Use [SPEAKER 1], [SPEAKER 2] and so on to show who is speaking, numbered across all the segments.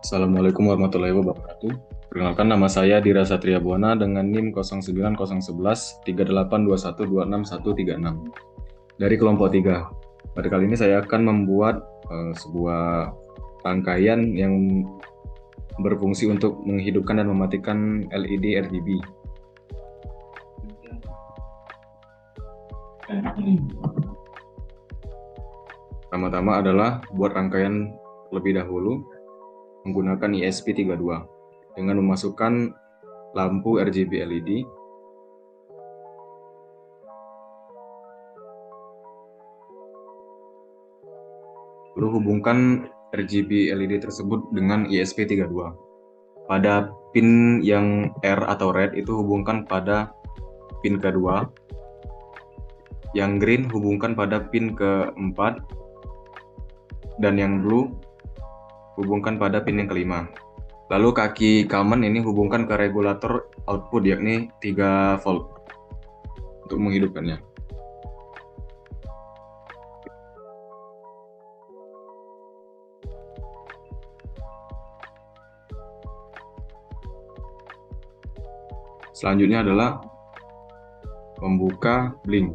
[SPEAKER 1] Assalamualaikum warahmatullahi wabarakatuh. Perkenalkan, nama saya Dira Satria Buana dengan NIM 09011 3821263136 dari kelompok 3. Pada kali ini saya akan membuat sebuah rangkaian yang berfungsi untuk menghidupkan dan mematikan LED RGB. Pertama-tama adalah buat rangkaian lebih dahulu menggunakan ESP32 dengan memasukkan lampu RGB LED. Lalu hubungkan RGB LED tersebut dengan ESP32. Pada pin yang R atau red itu hubungkan pada pin kedua. Yang green hubungkan pada pin keempat. Dan yang blue hubungkan pada pin yang kelima. Lalu kaki common ini hubungkan ke regulator output yakni 3 volt untuk menghidupkannya. Selanjutnya adalah membuka blink.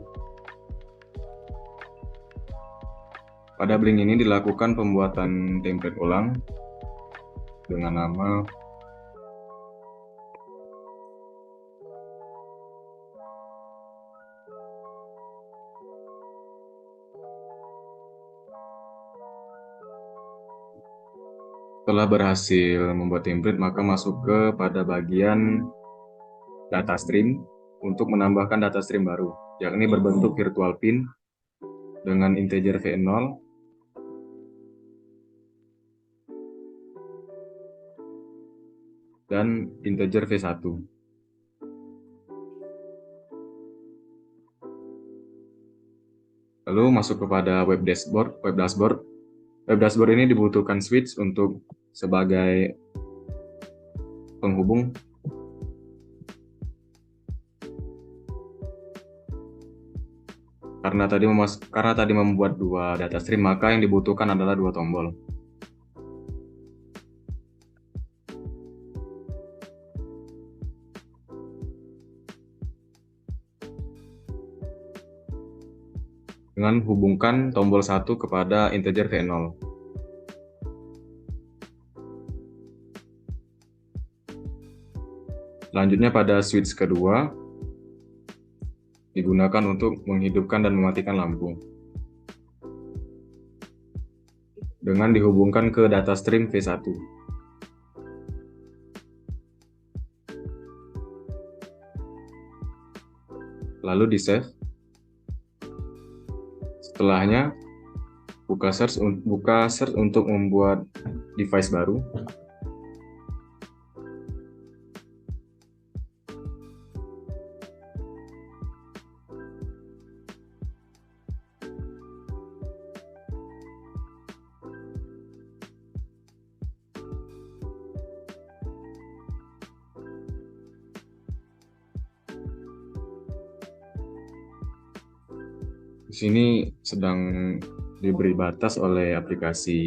[SPEAKER 1] Pada blink ini dilakukan pembuatan template ulang dengan nama setelah berhasil membuat template, maka masuk ke pada bagian data stream untuk menambahkan data stream baru, yakni berbentuk virtual pin dengan integer V0 dan integer V1. Lalu masuk kepada web dashboard. Web dashboard ini dibutuhkan switch untuk sebagai penghubung. Karena tadi membuat dua data stream, maka yang dibutuhkan adalah dua tombol. Dengan hubungkan tombol 1 kepada integer V0. Selanjutnya pada switch kedua digunakan untuk menghidupkan dan mematikan lampu. Dengan dihubungkan ke data stream V1. Lalu di save. Setelahnya buka search untuk membuat device baru. Di sini sedang diberi batas oleh aplikasi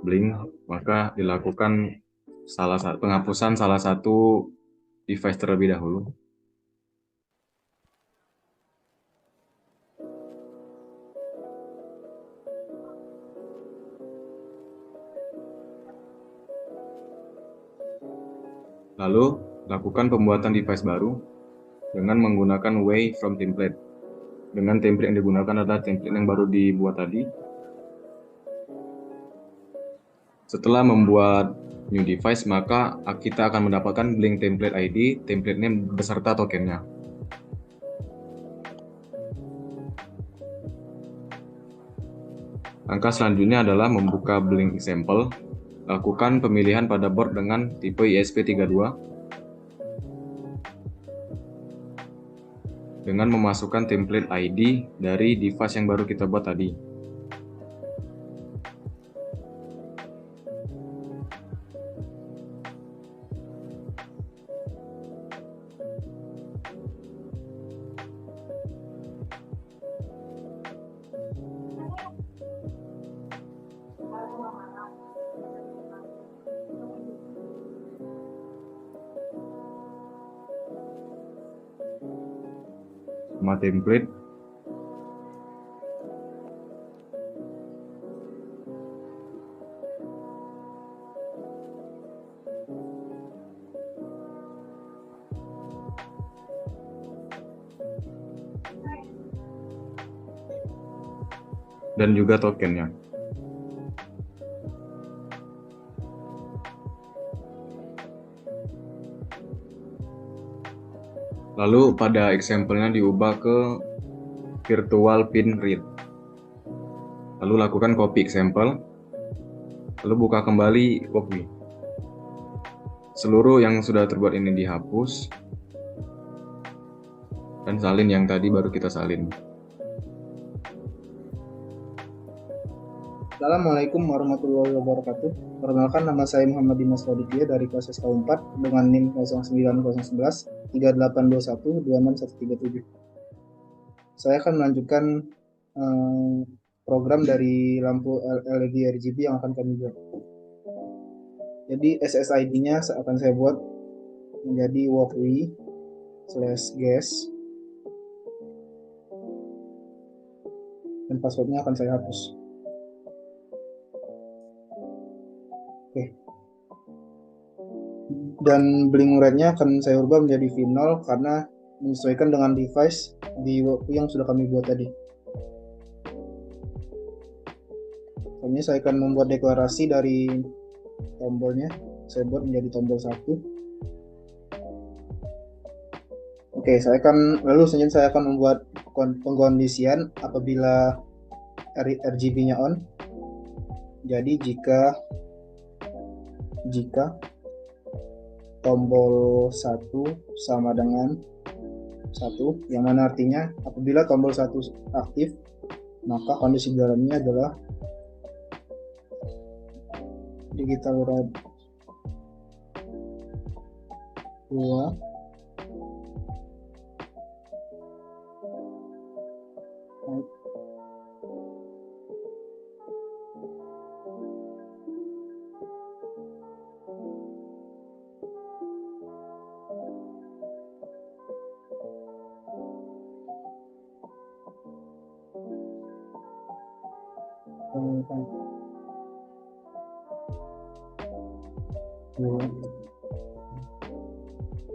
[SPEAKER 1] Blink, maka dilakukan penghapusan salah satu device terlebih dahulu. Lalu lakukan pembuatan device baru dengan menggunakan way from template. Dengan template yang digunakan adalah template yang baru dibuat tadi. Setelah membuat new device, maka kita akan mendapatkan Blink template ID, template name beserta tokennya. Langkah selanjutnya adalah membuka Blink example. Lakukan pemilihan pada board dengan tipe ESP32 dengan memasukkan template ID dari device yang baru kita buat tadi. nama template, dan juga tokennya. Lalu pada example-nya diubah ke virtual pin read. Lalu lakukan copy example, lalu buka kembali copy. Seluruh yang sudah terbuat ini dihapus, dan salin yang tadi baru kita salin.
[SPEAKER 2] Assalamualaikum warahmatullahi wabarakatuh. Perkenalkan, nama saya Muhammad Dimas Wadidya dari kelas SK4 dengan NIM 09011 3821 26137. Saya akan melanjutkan program dari lampu LED RGB yang akan kami buat. Jadi SSID-nya akan saya buat menjadi walkway/gas, dan passwordnya akan saya hapus. Oke. Dan bling rate-nya akan saya ubah menjadi V0 karena menyesuaikan dengan device di walkway yang sudah kami buat tadi. Selanjutnya saya akan membuat deklarasi dari tombolnya. Saya buat menjadi tombol 1. Oke, selanjutnya saya akan membuat pengkondisian apabila RGB-nya on. Jadi jika tombol 1 sama dengan 1, yang mana artinya apabila tombol 1 aktif, maka kondisi dalamnya adalah digital red 2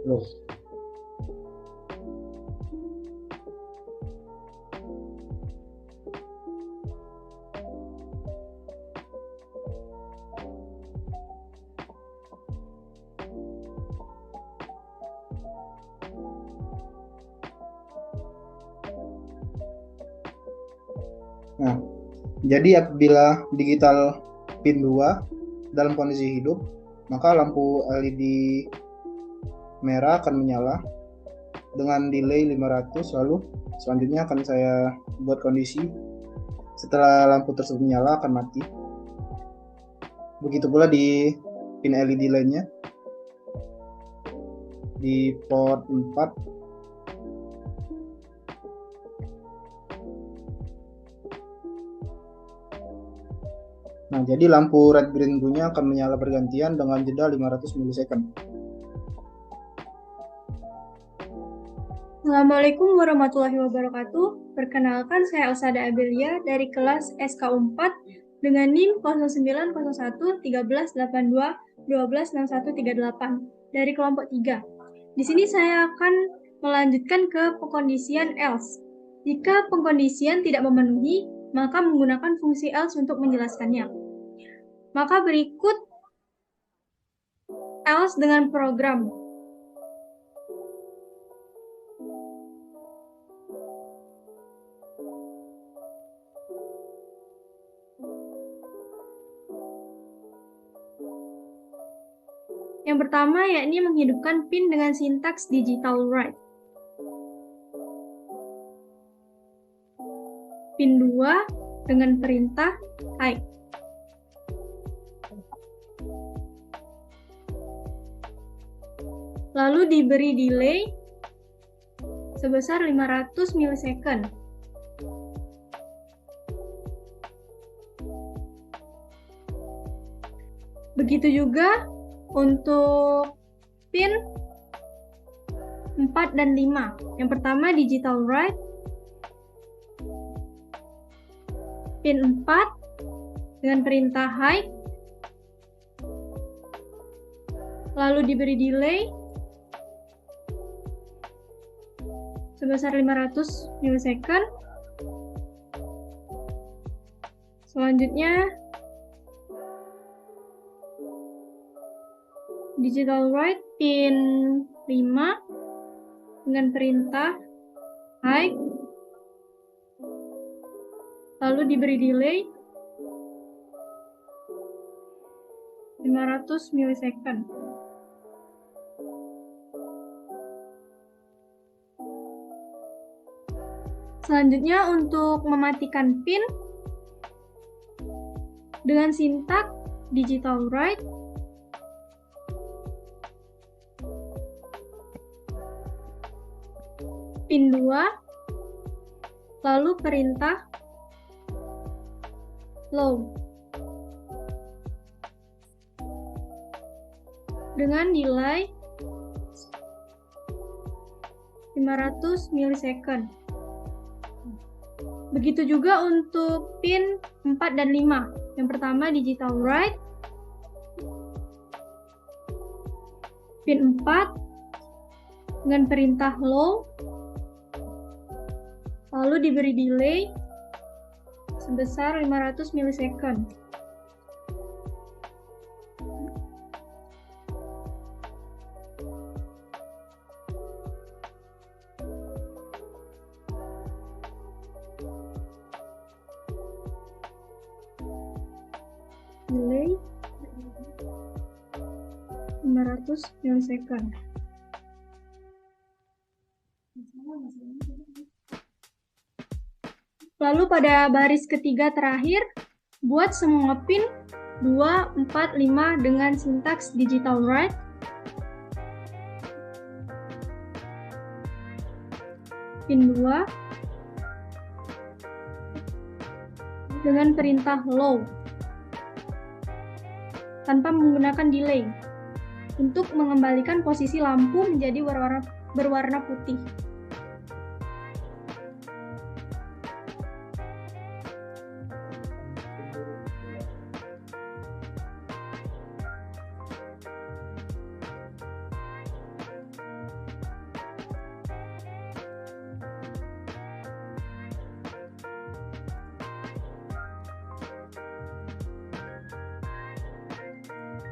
[SPEAKER 2] loh. Nah, jadi apabila digital pin 2 dalam kondisi hidup, maka lampu LED merah akan menyala dengan delay 500. Lalu selanjutnya akan saya buat kondisi setelah lampu tersebut menyala akan mati. Begitu pula di pin LED lainnya. Di port 4 nah, jadi lampu red green blue-nya akan menyala bergantian dengan jeda 500 millisecond.
[SPEAKER 3] Assalamualaikum warahmatullahi wabarakatuh. Perkenalkan, saya Elsada Abelia dari kelas SK4 dengan NIM 0901 1382 126138 dari kelompok 3. Di sini saya akan melanjutkan ke pengkondisian else. Jika pengkondisian tidak memenuhi, maka menggunakan fungsi else untuk menjelaskannya. Maka berikut else dengan program. Yang pertama yakni menghidupkan pin dengan sintaks digital write. Pin 2 dengan perintah hide. Lalu diberi delay sebesar 500 millisecond. Begitu juga untuk pin 4 dan 5. Yang pertama digital write, pin 4 dengan perintah high, lalu diberi delay sebesar 500 milisecond. Selanjutnya digital write pin 5 dengan perintah high, lalu diberi delay 500 milisecond. Selanjutnya untuk mematikan pin dengan sintak digital write pin 2 lalu perintah low dengan delay 500 milisecond. Begitu juga untuk pin 4 dan 5. Yang pertama digital write pin 4 dengan perintah low lalu diberi delay sebesar 500 milisecond. Delay 500 milisecond. Lalu pada baris ketiga terakhir, buat semua pin 2, 4, 5 dengan sintaks digital write pin 2 dengan perintah low tanpa menggunakan delay untuk mengembalikan posisi lampu menjadi berwarna putih.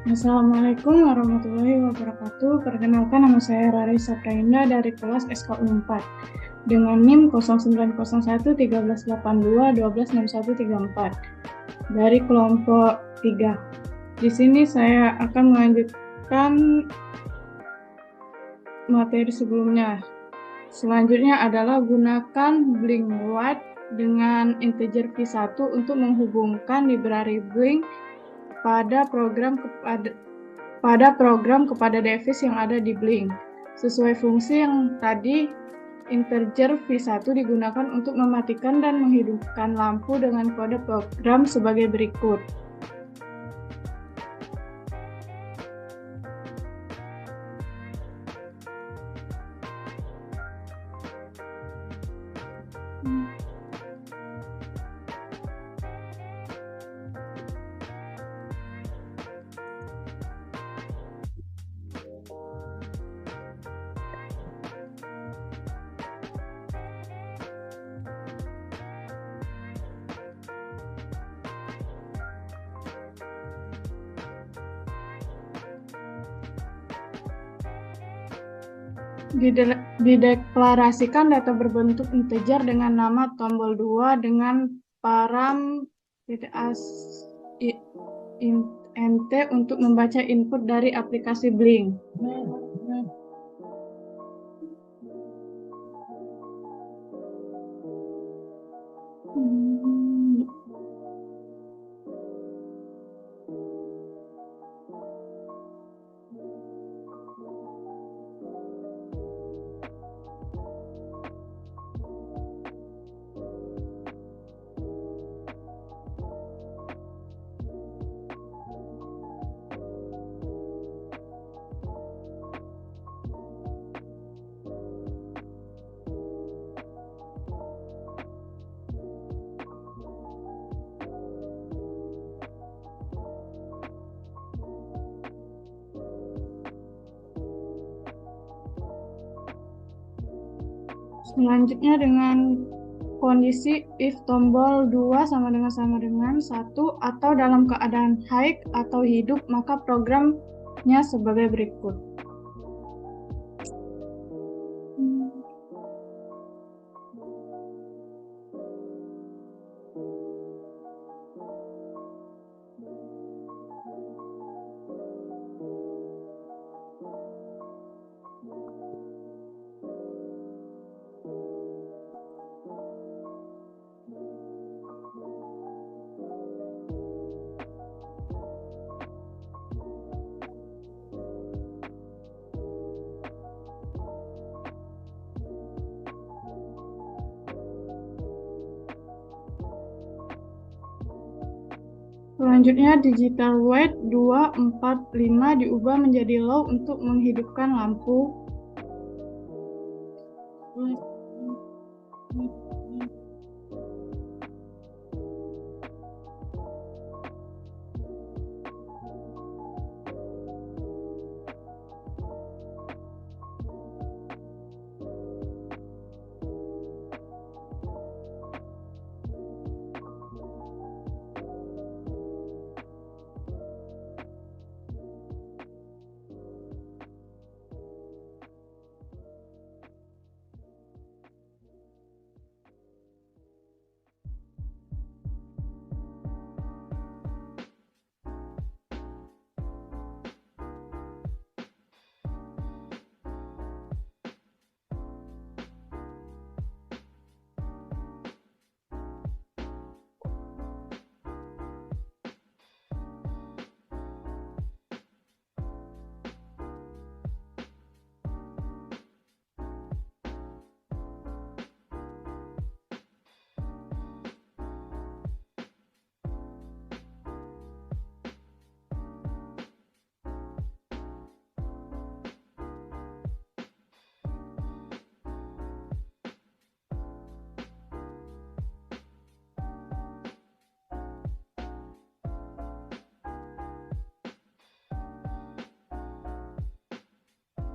[SPEAKER 4] Assalamualaikum warahmatullahi wabarakatuh. Perkenalkan, nama saya Rari Saprainda dari kelas SKU 4 dengan NIM 09011382126134 dari kelompok 3. Di sini saya akan melanjutkan materi sebelumnya. Selanjutnya adalah gunakan blink white dengan integer v1 untuk menghubungkan library blink pada program kepada device yang ada di Blink. Sesuai fungsi yang tadi, integer v1 digunakan untuk mematikan dan menghidupkan lampu dengan kode program sebagai berikut. Dideklarasikan data berbentuk integer dengan nama tombol 2 dengan param int untuk membaca input dari aplikasi Blink. Selanjutnya dengan kondisi if tombol 2 sama dengan 1 atau dalam keadaan high atau hidup, maka programnya sebagai berikut. Selanjutnya digital white 2, 4, 5 diubah menjadi low untuk menghidupkan lampu.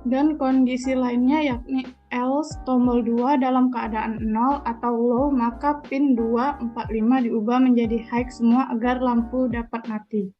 [SPEAKER 4] Dan kondisi lainnya yakni else tombol 2 dalam keadaan 0 atau low, maka pin 2, 4, 5 diubah menjadi high semua agar lampu dapat mati.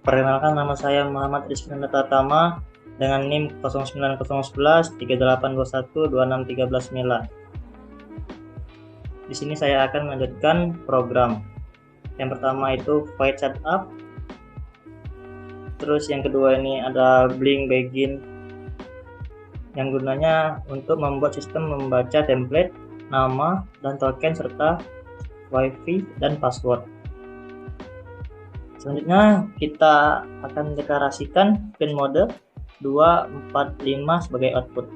[SPEAKER 5] Perkenalkan, nama saya Muhammad Rizky Pratama dengan NIM 09011 3821 26319. Di sini saya akan melanjutkan program. Yang pertama itu void setup. Terus yang kedua ini ada blink begin, yang gunanya untuk membuat sistem membaca template, nama, dan token serta wifi dan password. Selanjutnya kita akan deklarasikan pin mode 245 sebagai output.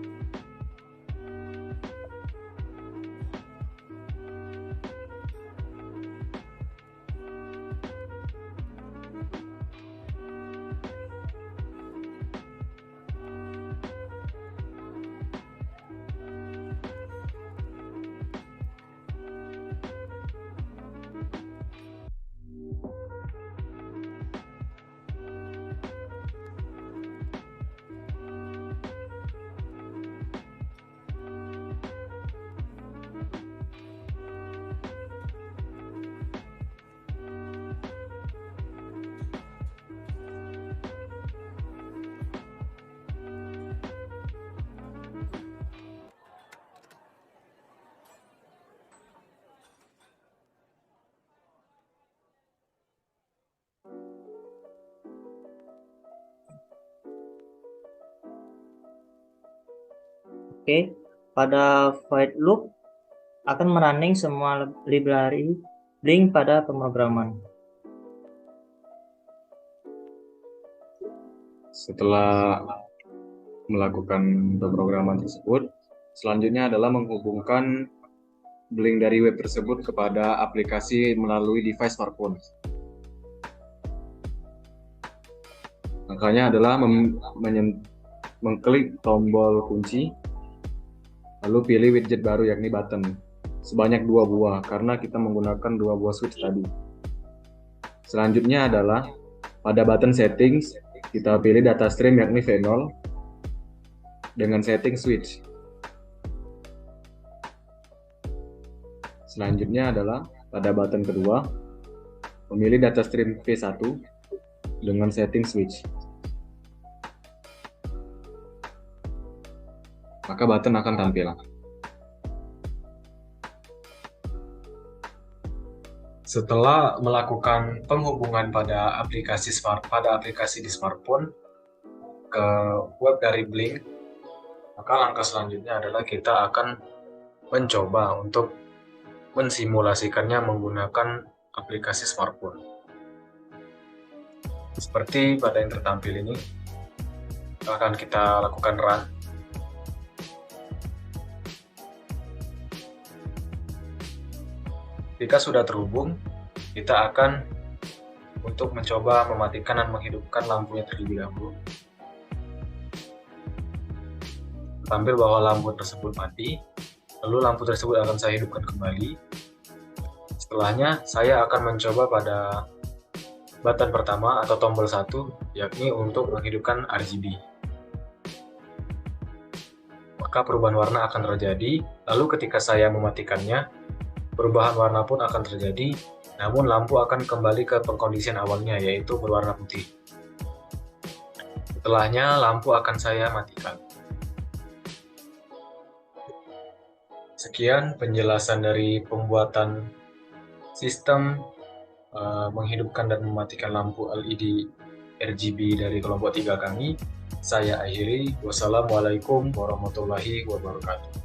[SPEAKER 5] Oke, pada void loop akan merunning semua library Blink pada pemrograman.
[SPEAKER 1] Setelah melakukan pemrograman tersebut, selanjutnya adalah menghubungkan Blink dari web tersebut kepada aplikasi melalui device smartphone. Langkahnya adalah mengklik tombol kunci, lalu pilih widget baru yakni button, sebanyak 2 buah karena kita menggunakan 2 buah switch tadi. Selanjutnya adalah pada button settings, kita pilih data stream yakni V0 dengan setting switch. Selanjutnya adalah pada button kedua, memilih data stream V1 dengan setting switch. Maka button akan tampil.
[SPEAKER 6] Setelah melakukan penghubungan pada aplikasi di smartphone ke web dari Blink, maka langkah selanjutnya adalah kita akan mencoba untuk mensimulasikannya menggunakan aplikasi smartphone. Seperti pada yang tertampil ini, akan kita lakukan run. Jika sudah terhubung, kita akan untuk mencoba mematikan dan menghidupkan lampunya terlebih dahulu. Tampil bahwa lampu tersebut mati, lalu lampu tersebut akan saya hidupkan kembali. Setelahnya, saya akan mencoba pada button pertama atau tombol 1, yakni untuk menghidupkan RGB. Maka perubahan warna akan terjadi, lalu ketika saya mematikannya, perubahan warna pun akan terjadi, namun lampu akan kembali ke pengkondisian awalnya, yaitu berwarna putih. Setelahnya, lampu akan saya matikan. Sekian penjelasan dari pembuatan sistem menghidupkan dan mematikan lampu LED RGB dari kelompok 3 kami. Saya akhiri. Wassalamualaikum warahmatullahi wabarakatuh.